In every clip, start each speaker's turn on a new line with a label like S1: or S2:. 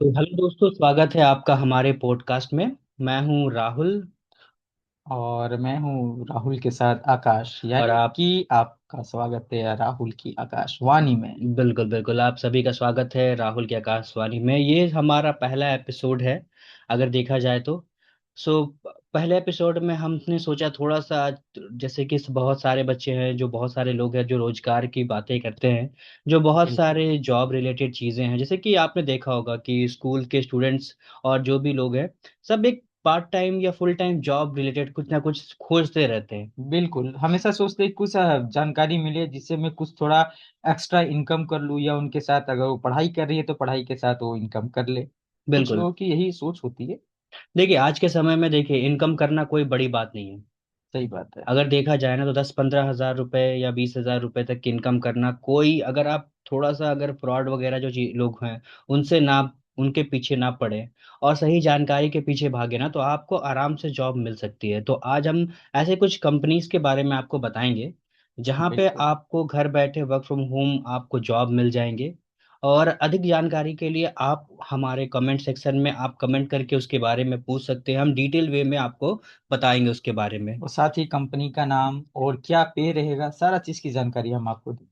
S1: तो हेलो दोस्तों, स्वागत है आपका हमारे पॉडकास्ट में। मैं हूं राहुल।
S2: और मैं हूँ राहुल के साथ आकाश,
S1: और
S2: यानी
S1: आप
S2: कि आपका स्वागत है राहुल की आकाशवाणी में।
S1: बिल्कुल बिल्कुल, आप सभी का स्वागत है राहुल की आकाशवाणी में। ये हमारा पहला एपिसोड है अगर देखा जाए तो। सो पहले एपिसोड में हमने सोचा थोड़ा सा, जैसे कि बहुत सारे बच्चे हैं, जो बहुत सारे लोग हैं जो रोजगार की बातें करते हैं, जो बहुत
S2: बिल्कुल।
S1: सारे जॉब रिलेटेड चीजें हैं, जैसे कि आपने देखा होगा कि स्कूल के स्टूडेंट्स और जो भी लोग हैं, सब एक पार्ट टाइम या फुल टाइम जॉब रिलेटेड कुछ ना कुछ खोजते रहते हैं।
S2: बिल्कुल हमेशा सोचते हैं कुछ जानकारी मिले जिससे मैं कुछ थोड़ा एक्स्ट्रा इनकम कर लूँ, या उनके साथ अगर वो पढ़ाई कर रही है तो पढ़ाई के साथ वो इनकम कर ले। कुछ
S1: बिल्कुल।
S2: लोगों की यही सोच होती है।
S1: देखिए, आज के समय में देखिए इनकम करना कोई बड़ी बात नहीं है।
S2: सही बात है।
S1: अगर देखा जाए ना तो 10-15 हज़ार रुपए या 20 हज़ार रुपए तक की इनकम करना, कोई अगर आप थोड़ा सा अगर फ्रॉड वगैरह जो लोग हैं उनसे ना, उनके पीछे ना पड़े और सही जानकारी के पीछे भागे ना, तो आपको आराम से जॉब मिल सकती है। तो आज हम ऐसे कुछ कंपनीज के बारे में आपको बताएंगे जहाँ पे
S2: बिल्कुल।
S1: आपको घर बैठे वर्क फ्रॉम होम आपको जॉब मिल जाएंगे। और अधिक जानकारी के लिए आप हमारे कमेंट सेक्शन में आप कमेंट करके उसके बारे में पूछ सकते हैं, हम डिटेल वे में आपको बताएंगे उसके बारे में।
S2: और साथ ही कंपनी का नाम और क्या पे रहेगा, सारा चीज की जानकारी हम आपको दें।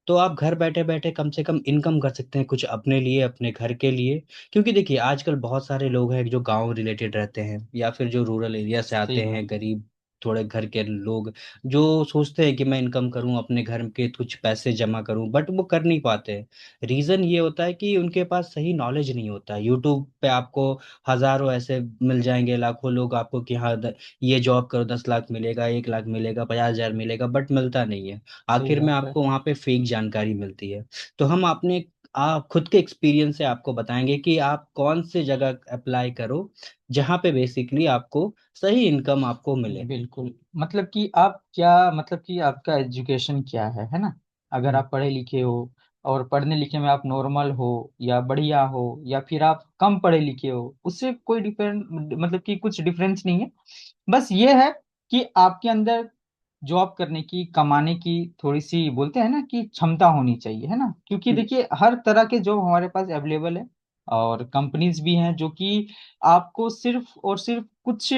S1: तो आप घर बैठे बैठे कम से कम इनकम कर सकते हैं कुछ अपने लिए, अपने घर के लिए। क्योंकि देखिए आजकल बहुत सारे लोग हैं जो गांव रिलेटेड रहते हैं या फिर जो रूरल एरिया से
S2: सही
S1: आते
S2: बात
S1: हैं,
S2: है।
S1: गरीब थोड़े घर के लोग, जो सोचते हैं कि मैं इनकम करूं, अपने घर के कुछ पैसे जमा करूं, बट वो कर नहीं पाते हैं। रीजन ये होता है कि उनके पास सही नॉलेज नहीं होता है। यूट्यूब पे आपको हजारों ऐसे मिल जाएंगे, लाखों लोग आपको कि हाँ ये जॉब करो, 10 लाख मिलेगा, 1 लाख मिलेगा, 50 हज़ार मिलेगा, बट मिलता नहीं है।
S2: सही
S1: आखिर में
S2: बात है।
S1: आपको वहाँ पे फेक जानकारी मिलती है। तो हम अपने खुद के एक्सपीरियंस से आपको बताएंगे कि आप कौन से जगह अप्लाई करो जहाँ पे बेसिकली आपको सही इनकम आपको मिले।
S2: बिल्कुल, मतलब कि आप क्या, मतलब कि आपका एजुकेशन क्या है ना। अगर
S1: हम्म,
S2: आप पढ़े लिखे हो और पढ़ने लिखे में आप नॉर्मल हो या बढ़िया हो, या फिर आप कम पढ़े लिखे हो, उससे कोई डिफरेंट, मतलब कि कुछ डिफरेंस नहीं है। बस ये है कि आपके अंदर जॉब करने की, कमाने की थोड़ी सी, बोलते हैं ना कि क्षमता होनी चाहिए, है ना। क्योंकि देखिए हर तरह के जॉब हमारे पास अवेलेबल है, और कंपनीज भी हैं जो कि आपको सिर्फ और सिर्फ कुछ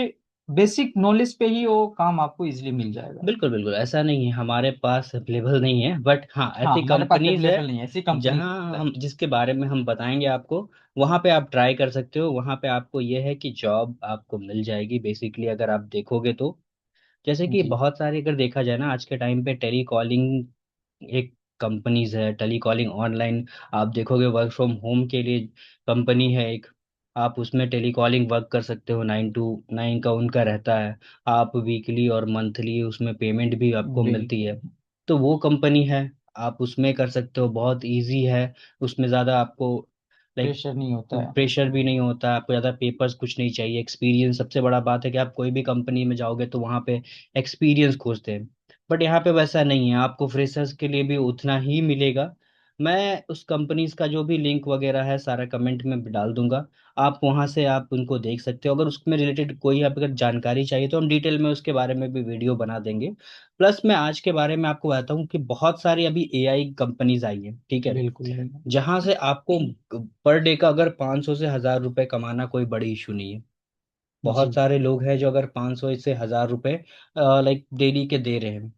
S2: बेसिक नॉलेज पे ही वो काम आपको इजीली मिल जाएगा।
S1: बिल्कुल बिल्कुल, ऐसा नहीं है हमारे पास अवेलेबल नहीं है, बट हाँ
S2: हाँ,
S1: ऐसी
S2: हमारे पास
S1: कंपनीज है
S2: अवेलेबल नहीं है ऐसी कंपनी।
S1: जहाँ हम जिसके बारे में हम बताएंगे आपको, वहाँ पे आप ट्राई कर सकते हो। वहाँ पे आपको ये है कि जॉब आपको मिल जाएगी बेसिकली, अगर आप देखोगे तो। जैसे कि
S2: जी।
S1: बहुत सारी अगर देखा जाए ना, आज के टाइम पे टेली कॉलिंग एक कंपनीज है, टेली कॉलिंग ऑनलाइन। आप देखोगे वर्क फ्रॉम होम के लिए कंपनी है एक। आप उसमें टेली कॉलिंग वर्क कर सकते हो, 9 to 9 का उनका रहता है। आप वीकली और मंथली उसमें पेमेंट भी आपको मिलती
S2: बिल्कुल।
S1: है। तो वो कंपनी है, आप उसमें कर सकते हो, बहुत इजी है। उसमें ज़्यादा आपको लाइक
S2: प्रेशर नहीं होता है।
S1: प्रेशर भी नहीं होता, आपको ज़्यादा पेपर्स कुछ नहीं चाहिए। एक्सपीरियंस सबसे बड़ा बात है कि आप कोई भी कंपनी में जाओगे तो वहाँ पे एक्सपीरियंस खोजते हैं, बट यहाँ पे वैसा नहीं है, आपको फ्रेशर्स के लिए भी उतना ही मिलेगा। मैं उस कंपनीज का जो भी लिंक वगैरह है सारा कमेंट में डाल दूंगा, आप वहाँ से आप उनको देख सकते हो। अगर उसमें रिलेटेड कोई आप अगर जानकारी चाहिए तो हम डिटेल में उसके बारे में भी वीडियो बना देंगे। प्लस मैं आज के बारे में आपको बताता हूँ कि बहुत सारी अभी एआई कंपनीज आई हैं, ठीक है,
S2: बिल्कुल है।
S1: जहां से आपको पर डे का अगर 500 से 1,000 रुपए कमाना कोई बड़ी इशू नहीं है। बहुत
S2: जी।
S1: सारे लोग हैं जो अगर 500 से 1,000 रुपए लाइक डेली के दे रहे हैं।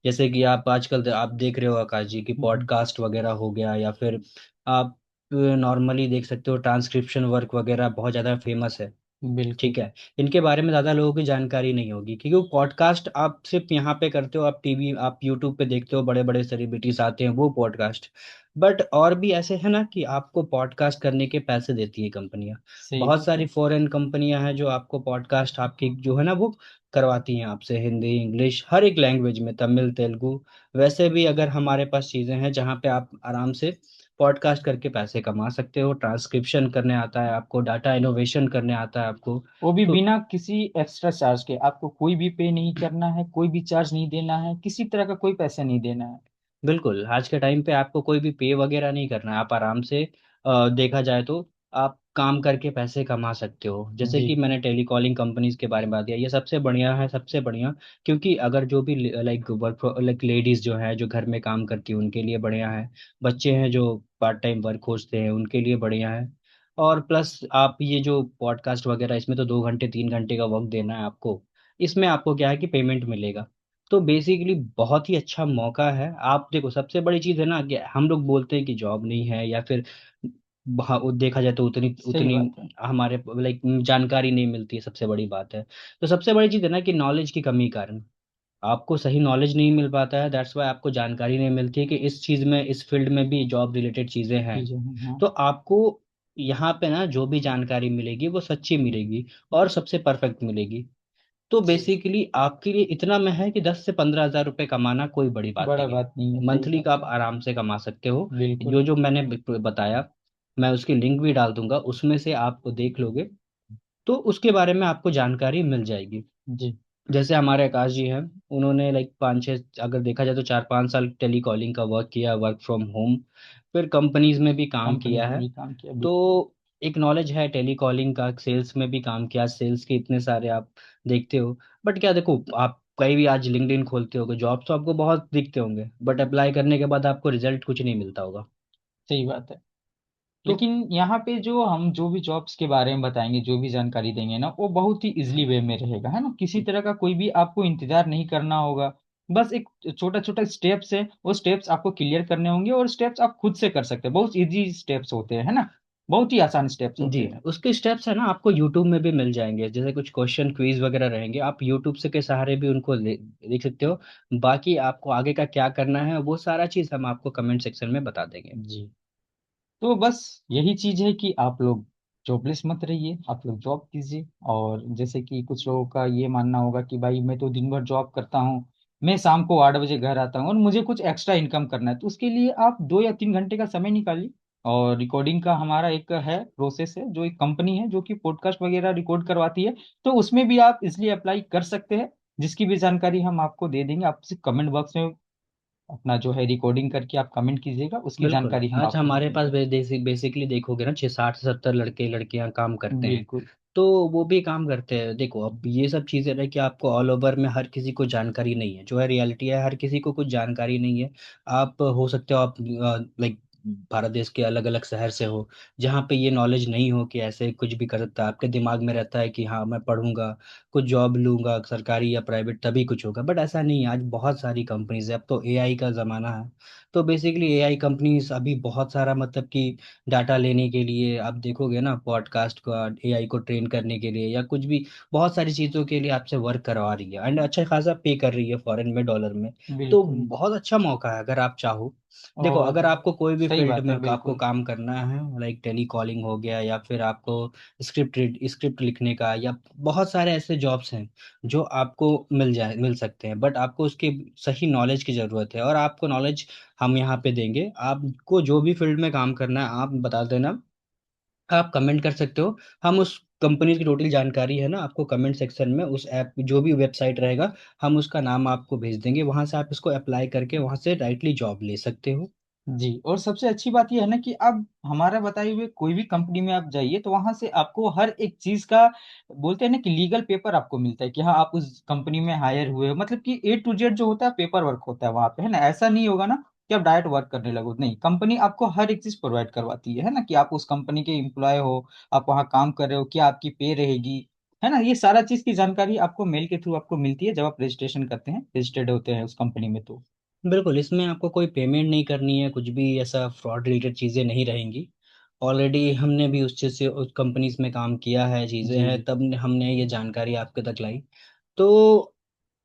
S1: जैसे कि आप आजकल आप देख रहे हो आकाश जी की
S2: हम्म।
S1: पॉडकास्ट वगैरह हो गया, या फिर आप नॉर्मली देख सकते हो ट्रांसक्रिप्शन वर्क वगैरह बहुत ज़्यादा फेमस है।
S2: बिल्कुल।
S1: ठीक है, इनके बारे में ज़्यादा लोगों की जानकारी नहीं होगी क्योंकि पॉडकास्ट आप सिर्फ यहाँ पे करते हो, आप टीवी आप यूट्यूब पे देखते हो, बड़े बड़े सेलिब्रिटीज आते हैं वो पॉडकास्ट। बट और भी ऐसे है ना कि आपको पॉडकास्ट करने के पैसे देती है कंपनियां।
S2: सही
S1: बहुत
S2: बात
S1: सारी
S2: है।
S1: फॉरेन कंपनियां हैं जो आपको पॉडकास्ट आपकी जो है ना वो करवाती हैं आपसे, हिंदी इंग्लिश हर एक लैंग्वेज में, तमिल तेलुगु। वैसे भी अगर हमारे पास चीज़ें हैं जहाँ पे आप आराम से पॉडकास्ट करके पैसे कमा सकते हो, ट्रांसक्रिप्शन करने आता है आपको, डाटा इनोवेशन करने आता है आपको।
S2: वो भी
S1: तो
S2: बिना किसी एक्स्ट्रा चार्ज के, आपको कोई भी पे नहीं करना है, कोई भी चार्ज नहीं देना है, किसी तरह का कोई पैसा नहीं देना है।
S1: बिल्कुल, आज के टाइम पे आपको कोई भी पे वगैरह नहीं करना है, आप आराम से देखा जाए तो आप काम करके पैसे कमा सकते हो। जैसे
S2: जी।
S1: कि मैंने टेलीकॉलिंग कंपनीज के बारे में बात किया, ये सबसे बढ़िया है, सबसे बढ़िया। क्योंकि अगर जो भी लाइक वर्क लाइक लेडीज जो है जो घर में काम करती है उनके लिए बढ़िया है। बच्चे हैं जो पार्ट टाइम वर्क खोजते हैं उनके लिए बढ़िया है। और प्लस आप ये जो पॉडकास्ट वगैरह, इसमें तो 2 घंटे 3 घंटे का वक्त देना है आपको। इसमें आपको क्या है कि पेमेंट मिलेगा। तो बेसिकली बहुत ही अच्छा मौका है। आप देखो, सबसे बड़ी चीज़ है ना कि हम लोग बोलते हैं कि जॉब नहीं है, या फिर वो देखा जाए तो उतनी
S2: सही
S1: उतनी
S2: बात है।
S1: हमारे लाइक जानकारी नहीं मिलती है, सबसे बड़ी बात है। तो सबसे बड़ी चीज़ है ना कि नॉलेज की कमी कारण आपको सही नॉलेज नहीं मिल पाता है। दैट्स वाई आपको जानकारी नहीं मिलती है कि इस चीज़ में, इस फील्ड में भी जॉब रिलेटेड चीज़ें हैं।
S2: चीजें हैं, हाँ।
S1: तो आपको यहाँ पे ना जो भी जानकारी मिलेगी वो सच्ची मिलेगी और सबसे परफेक्ट मिलेगी। तो
S2: जी।
S1: बेसिकली आपके लिए इतना में है कि 10 से 15 हज़ार रुपये कमाना कोई बड़ी बात
S2: बड़ा
S1: नहीं है।
S2: बात नहीं है, सही
S1: मंथली
S2: बात
S1: का आप
S2: है।
S1: आराम से कमा सकते हो।
S2: बिल्कुल।
S1: जो जो मैंने बताया, मैं उसकी लिंक भी डाल दूंगा, उसमें से आप देख लोगे तो उसके बारे में आपको जानकारी मिल जाएगी।
S2: जी।
S1: जैसे हमारे आकाश जी हैं, उन्होंने लाइक 5 6, अगर देखा जाए तो 4 5 साल टेली कॉलिंग का वर्क किया, वर्क फ्रॉम होम। फिर कंपनीज में भी काम
S2: कंपनीज
S1: किया
S2: में
S1: है।
S2: भी काम किया,
S1: तो
S2: बिल्कुल।
S1: एक नॉलेज है टेली कॉलिंग का। सेल्स में भी काम किया, सेल्स के इतने सारे आप देखते हो। बट क्या देखो, आप कहीं भी आज लिंक्डइन खोलते होगे, जॉब तो आपको बहुत दिखते होंगे, बट अप्लाई करने के बाद आपको रिजल्ट कुछ नहीं मिलता होगा।
S2: सही बात है।
S1: तो
S2: लेकिन यहाँ पे जो हम जो भी जॉब्स के बारे में बताएंगे, जो भी जानकारी देंगे ना, वो बहुत ही इजिली वे में रहेगा, है ना। किसी तरह का कोई भी आपको इंतजार नहीं करना होगा। बस एक छोटा छोटा स्टेप्स है, वो स्टेप्स आपको क्लियर करने होंगे, और स्टेप्स आप खुद से कर सकते हैं। बहुत इजी स्टेप्स होते हैं, है ना। बहुत ही आसान स्टेप्स
S1: जी,
S2: होते हैं।
S1: उसके स्टेप्स है ना आपको यूट्यूब में भी मिल जाएंगे। जैसे कुछ क्वेश्चन क्विज वगैरह रहेंगे, आप यूट्यूब से के सहारे भी उनको देख सकते हो। बाकी आपको आगे का क्या करना है वो सारा चीज़ हम आपको कमेंट सेक्शन में बता देंगे।
S2: जी। तो बस यही चीज है कि आप लोग जॉबलेस मत रहिए, आप लोग जॉब कीजिए। और जैसे कि कुछ लोगों का ये मानना होगा कि भाई मैं तो दिन भर जॉब करता हूँ, मैं शाम को 8 बजे घर आता हूँ और मुझे कुछ एक्स्ट्रा इनकम करना है, तो उसके लिए आप 2 या 3 घंटे का समय निकालिए। और रिकॉर्डिंग का हमारा एक है प्रोसेस है, जो एक कंपनी है जो कि पॉडकास्ट वगैरह रिकॉर्ड करवाती है। तो उसमें भी आप इसलिए अप्लाई कर सकते हैं, जिसकी भी जानकारी हम आपको दे देंगे। आप सिर्फ कमेंट बॉक्स में अपना जो है रिकॉर्डिंग करके आप कमेंट कीजिएगा, उसकी
S1: बिल्कुल,
S2: जानकारी हम
S1: आज
S2: आपको दे
S1: हमारे पास
S2: देंगे।
S1: बेसिकली देखोगे ना, 60 से 70 लड़के लड़कियां काम करते हैं।
S2: बिल्कुल।
S1: तो वो भी काम करते हैं। देखो, अब ये सब चीज़ें ना कि आपको ऑल ओवर में हर किसी को जानकारी नहीं है, जो है रियलिटी है, हर किसी को कुछ जानकारी नहीं है। आप हो सकते हो आप लाइक भारत देश के अलग अलग शहर से हो, जहाँ पे ये नॉलेज नहीं हो कि ऐसे कुछ भी कर सकता है। आपके दिमाग में रहता है कि हाँ मैं पढ़ूंगा, कुछ जॉब लूंगा सरकारी या प्राइवेट, तभी कुछ होगा। बट ऐसा नहीं है। आज बहुत सारी कंपनीज है, अब तो एआई का ज़माना है। तो बेसिकली एआई कंपनीज अभी बहुत सारा मतलब कि डाटा लेने के लिए, आप देखोगे ना, पॉडकास्ट का एआई को ट्रेन करने के लिए या कुछ भी, बहुत सारी चीज़ों के लिए आपसे वर्क करवा रही है एंड अच्छा खासा पे कर रही है फॉरेन में, डॉलर में। तो
S2: बिल्कुल।
S1: बहुत अच्छा मौका है अगर आप चाहो। देखो,
S2: और
S1: अगर आपको कोई भी
S2: सही
S1: फील्ड
S2: बात
S1: में
S2: है,
S1: आपको
S2: बिल्कुल।
S1: काम करना है, लाइक टेली कॉलिंग हो गया, या फिर आपको स्क्रिप्ट स्क्रिप्ट लिखने का, या बहुत सारे ऐसे जॉब्स हैं जो आपको मिल सकते हैं। बट आपको उसकी सही नॉलेज की ज़रूरत है, और आपको नॉलेज हम यहाँ पे देंगे। आपको जो भी फील्ड में काम करना है आप बता देना, आप कमेंट कर सकते हो। हम उस कंपनी की टोटल जानकारी है ना आपको कमेंट सेक्शन में, उस ऐप जो भी वेबसाइट रहेगा, हम उसका नाम आपको भेज देंगे। वहां से आप इसको अप्लाई करके वहां से डायरेक्टली जॉब ले सकते हो।
S2: जी। और सबसे अच्छी बात यह है ना कि अब हमारा बताए हुए कोई भी कंपनी में आप जाइए, तो वहां से आपको हर एक चीज का, बोलते हैं ना कि लीगल पेपर आपको मिलता है कि हाँ आप उस कंपनी में हायर हुए हो। मतलब कि A to Z जो होता है पेपर वर्क होता है वहां पे, है ना। ऐसा नहीं होगा ना कि आप डायरेक्ट वर्क करने लगो, नहीं, कंपनी आपको हर एक चीज प्रोवाइड करवाती है ना, कि आप उस कंपनी के एम्प्लॉय हो, आप वहाँ काम कर रहे हो, क्या आपकी पे रहेगी, है ना। ये सारा चीज की जानकारी आपको मेल के थ्रू आपको मिलती है, जब आप रजिस्ट्रेशन करते हैं, रजिस्टर्ड होते हैं उस कंपनी में तो।
S1: बिल्कुल, इसमें आपको कोई पेमेंट नहीं करनी है, कुछ भी ऐसा फ्रॉड रिलेटेड चीज़ें नहीं रहेंगी। ऑलरेडी हमने भी उस चीज़ से उस कंपनीज में काम किया है, चीज़ें
S2: जी।
S1: हैं,
S2: जी।
S1: तब हमने ये जानकारी आपके तक लाई। तो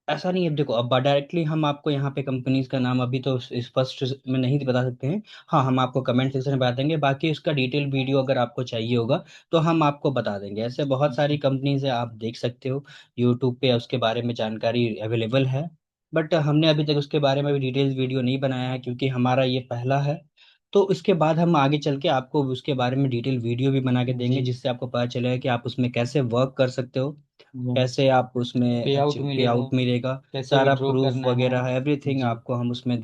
S1: ऐसा नहीं है। देखो, अब डायरेक्टली हम आपको यहाँ पे कंपनीज का नाम अभी तो स्पष्ट में नहीं बता सकते हैं। हाँ, हम आपको कमेंट सेक्शन में बता देंगे। बाकी उसका डिटेल वीडियो अगर आपको चाहिए होगा तो हम आपको बता देंगे। ऐसे बहुत सारी कंपनीज है, आप देख सकते हो यूट्यूब पे, उसके बारे में जानकारी अवेलेबल है। बट हमने अभी तक उसके बारे में भी डिटेल्स वीडियो नहीं बनाया है, क्योंकि हमारा ये पहला है। तो इसके बाद हम आगे चल के आपको उसके बारे में डिटेल वीडियो भी बना के
S2: जी।
S1: देंगे, जिससे आपको पता चलेगा कि आप उसमें कैसे वर्क कर सकते हो, कैसे आप उसमें
S2: पे आउट
S1: पे
S2: मिलेगा,
S1: आउट मिलेगा।
S2: कैसे
S1: सारा
S2: विड्रॉ
S1: प्रूफ
S2: करना है।
S1: वगैरह है, एवरीथिंग
S2: जी।
S1: आपको हम उसमें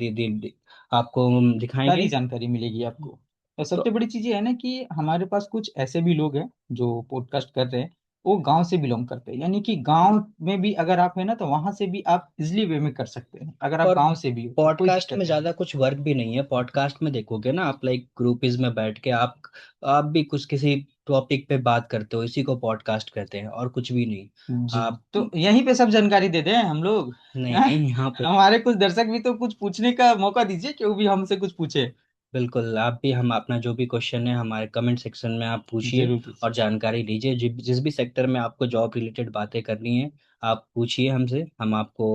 S1: आपको हम
S2: सारी
S1: दिखाएंगे।
S2: जानकारी मिलेगी आपको। और सबसे
S1: तो
S2: बड़ी चीज ये है ना कि हमारे पास कुछ ऐसे भी लोग हैं जो पॉडकास्ट कर रहे हैं, वो गांव से बिलोंग करते हैं, यानी कि गांव में भी अगर आप है ना, तो वहां से भी आप इजिली वे में कर सकते हैं, अगर आप
S1: और
S2: गांव से भी हो तो कोई
S1: पॉडकास्ट में
S2: दिक्कत नहीं।
S1: ज्यादा कुछ वर्क भी नहीं है। पॉडकास्ट में देखोगे ना आप, लाइक ग्रुपीज में बैठ के आप भी कुछ किसी टॉपिक पे बात करते हो, इसी को पॉडकास्ट कहते हैं, और कुछ भी नहीं।
S2: जी,
S1: आप
S2: तो यहीं पे सब जानकारी दे दें हम लोग।
S1: नहीं
S2: हैं?
S1: नहीं, यहाँ पे
S2: हमारे कुछ दर्शक भी तो कुछ पूछने का मौका दीजिए, क्यों भी हमसे कुछ पूछे।
S1: बिल्कुल, आप भी हम अपना जो भी क्वेश्चन है हमारे कमेंट सेक्शन में आप पूछिए
S2: जरूर कीजिए।
S1: और जानकारी लीजिए। जिस भी सेक्टर में आपको जॉब रिलेटेड बातें करनी है, आप पूछिए हमसे, हम आपको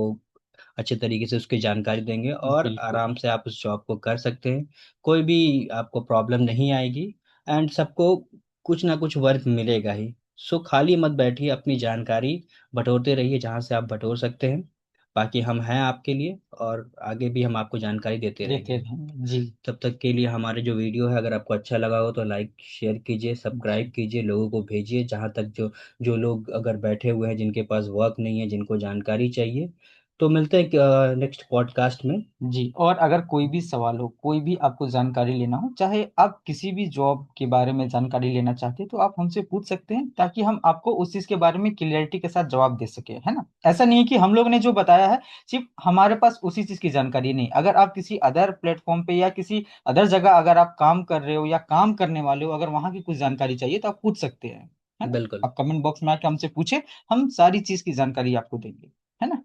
S1: अच्छे तरीके से उसकी जानकारी देंगे और
S2: बिल्कुल।
S1: आराम से आप उस जॉब को कर सकते हैं। कोई भी आपको प्रॉब्लम नहीं आएगी, एंड सबको कुछ ना कुछ वर्क मिलेगा ही। सो खाली मत बैठिए, अपनी जानकारी बटोरते रहिए जहाँ से आप बटोर सकते हैं। बाकी हम हैं आपके लिए, और आगे भी हम आपको जानकारी देते
S2: देते
S1: रहेंगे।
S2: रहेंगे जी।
S1: तब तक के लिए हमारे जो वीडियो है, अगर आपको अच्छा लगा हो तो लाइक शेयर कीजिए, सब्सक्राइब
S2: जी
S1: कीजिए, लोगों को भेजिए जहाँ तक जो जो लोग अगर बैठे हुए हैं जिनके पास वर्क नहीं है, जिनको जानकारी चाहिए। तो मिलते हैं नेक्स्ट पॉडकास्ट में।
S2: जी। और अगर कोई भी सवाल हो, कोई भी आपको जानकारी लेना हो, चाहे आप किसी भी जॉब के बारे में जानकारी लेना चाहते हैं, तो आप हमसे पूछ सकते हैं, ताकि हम आपको उस चीज के बारे में क्लियरिटी के साथ जवाब दे सके, है ना। ऐसा नहीं है कि हम लोग ने जो बताया है सिर्फ हमारे पास उसी चीज की जानकारी नहीं, अगर आप किसी अदर प्लेटफॉर्म पे या किसी अदर जगह अगर आप काम कर रहे हो या काम करने वाले हो, अगर वहां की कुछ जानकारी चाहिए तो आप पूछ सकते हैं, है ना।
S1: बिल्कुल।
S2: आप कमेंट बॉक्स में आके हमसे पूछे, हम सारी चीज की जानकारी आपको देंगे, है ना।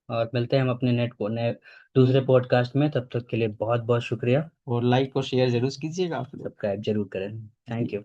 S1: और मिलते हैं हम अपने दूसरे पॉडकास्ट में। तब तक के लिए बहुत बहुत शुक्रिया।
S2: और लाइक और शेयर जरूर कीजिएगा आप लोग।
S1: सब्सक्राइब जरूर करें।
S2: जी।
S1: Thank you.